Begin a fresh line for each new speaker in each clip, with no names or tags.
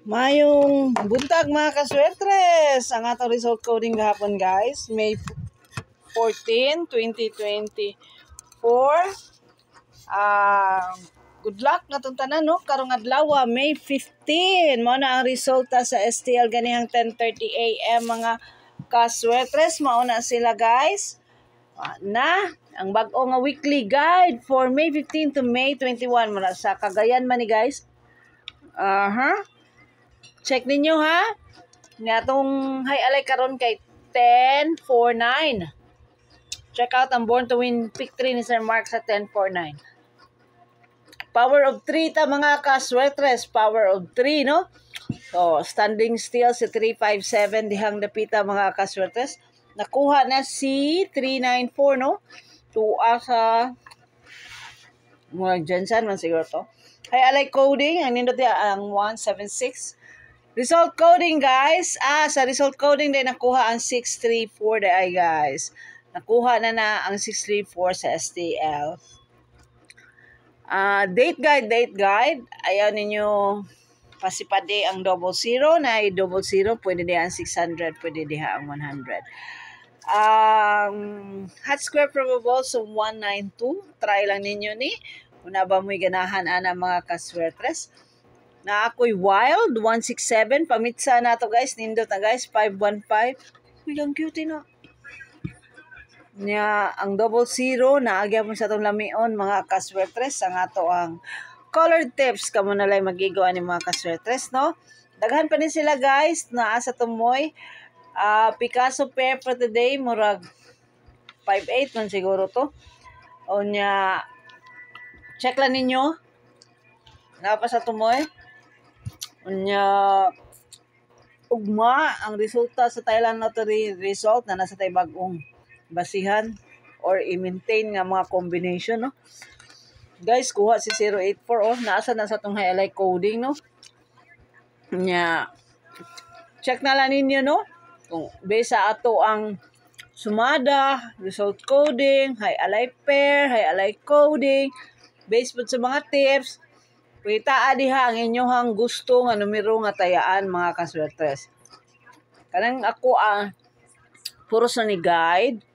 Mayong buntag mga kaswertres. Ang atong result coding gahapon guys. May 14, 2024. Good luck na itong tanan no. Karong adlaw May 15. Mao na ang resulta sa STL ganihang 10:30 AM mga kaswertres. Mauna sila guys. Na ang bag-o nga weekly guide for May 15 to May 21 mula sa Cagayan man ni guys. Check ninyo ha. Nga itong alay karon kay 1049. Check out ang Born to Win pick 3 ni Sir Mark sa 1049. Power of 3 ta mga kaswertres. Power of 3 no. So standing still si 357 dihang dapita mga kaswertres. Nakuha na si 394 no. Tuwa sa mga Jensen man siguro to. Alay coding ang nindot ang 176. Result coding guys. Sa result coding din nakuha ang 634 ay guys. Nakuha na ang 634 sa STL. Date guide. Ayaw ninyo pasipade ang 00 na 00 pwede diha ang 600, pwede diha ang 100. Hot square probable so 192. Try lang ninyo ni. Una ba mo'y ganahan ana mga kaswertres. Na ako'y wild 167 pamitsa na to guys, nindot na guys 515. Uy, ang cute na. Nya ang 00 naagya mo sa tong lamion mga kaswertres ang ato ang colored tips kamo na lay magigawa ni mga kaswertres no. Daghan pa ni sila guys naa sa tumoy. Picasso pair for today murag 58 man siguro to. O nya check lang ninyo. Nga pa sa tumoy. Unya ugma ang resulta sa Thailand Lottery result na nasa tay bag-ong basihan or i-maintain nga mga combination no. Guys, kuha si 084 naasa na sa tong alay coding no. Nya check na lang ninyo no. Kung base sa ato ang sumada, result coding, alay pair, alay coding, based po sa mga tips. Kita diha ang inyohang gusto nga numero nga tayaan mga kaswertres. Kanang ako puro sa ni guide.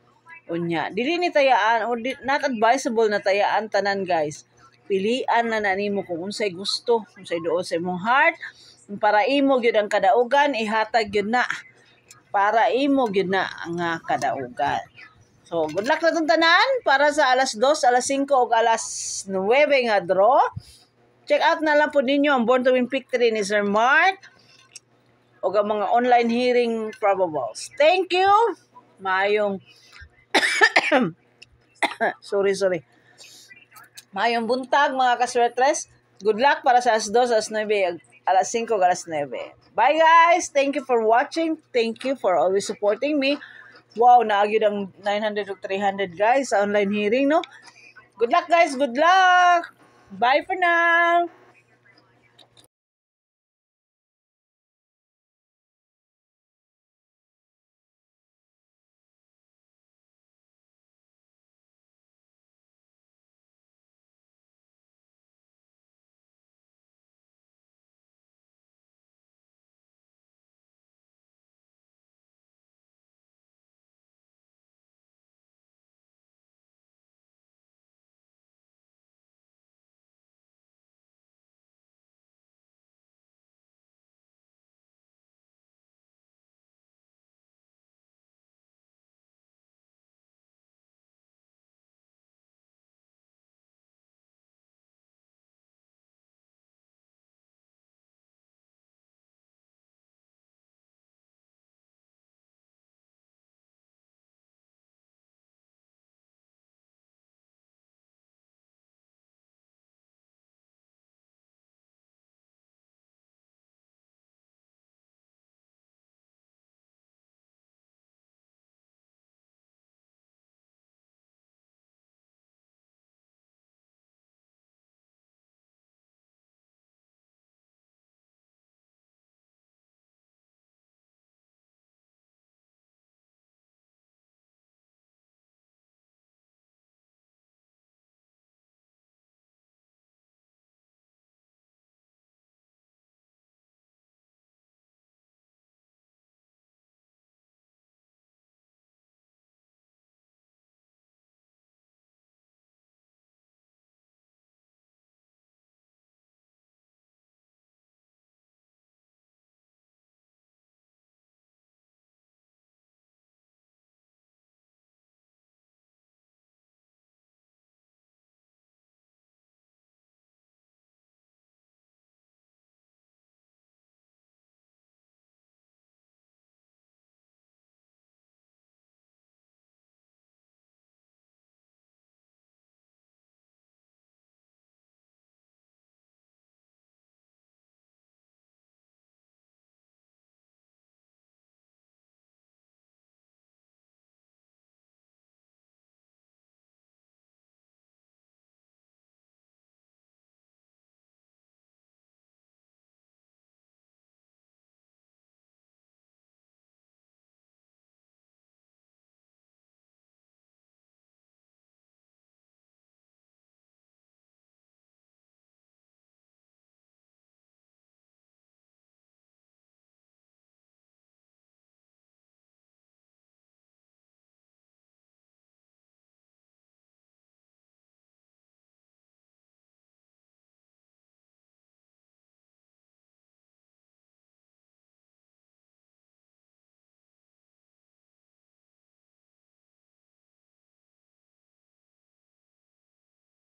Unya, dili ni tayaan or not advisable na tayaan tanan guys. Pilian na nimo kung unsay gusto, unsay duol sa imong heart. Para imo gyud ang kadaugan, ihatag gyud na. Para imo gyud na ang kadaugan. So, good luck na itong tanan para sa alas 2, alas 5 o alas 9 nga draw. Check out na lang po ninyo ang Born to Win pick 3 ni Sir Mark o ang mga online hearing probables. Thank you! Mayong sorry. Mayong buntag mga kaswertres. Good luck para sa alas 2, alas 9, alas 5, alas 9. Bye guys! Thank you for watching. Thank you for always supporting me. Wow, naagyod ang 900 o 300 guys sa online hearing, no? Good luck guys! Good luck! Bye for now!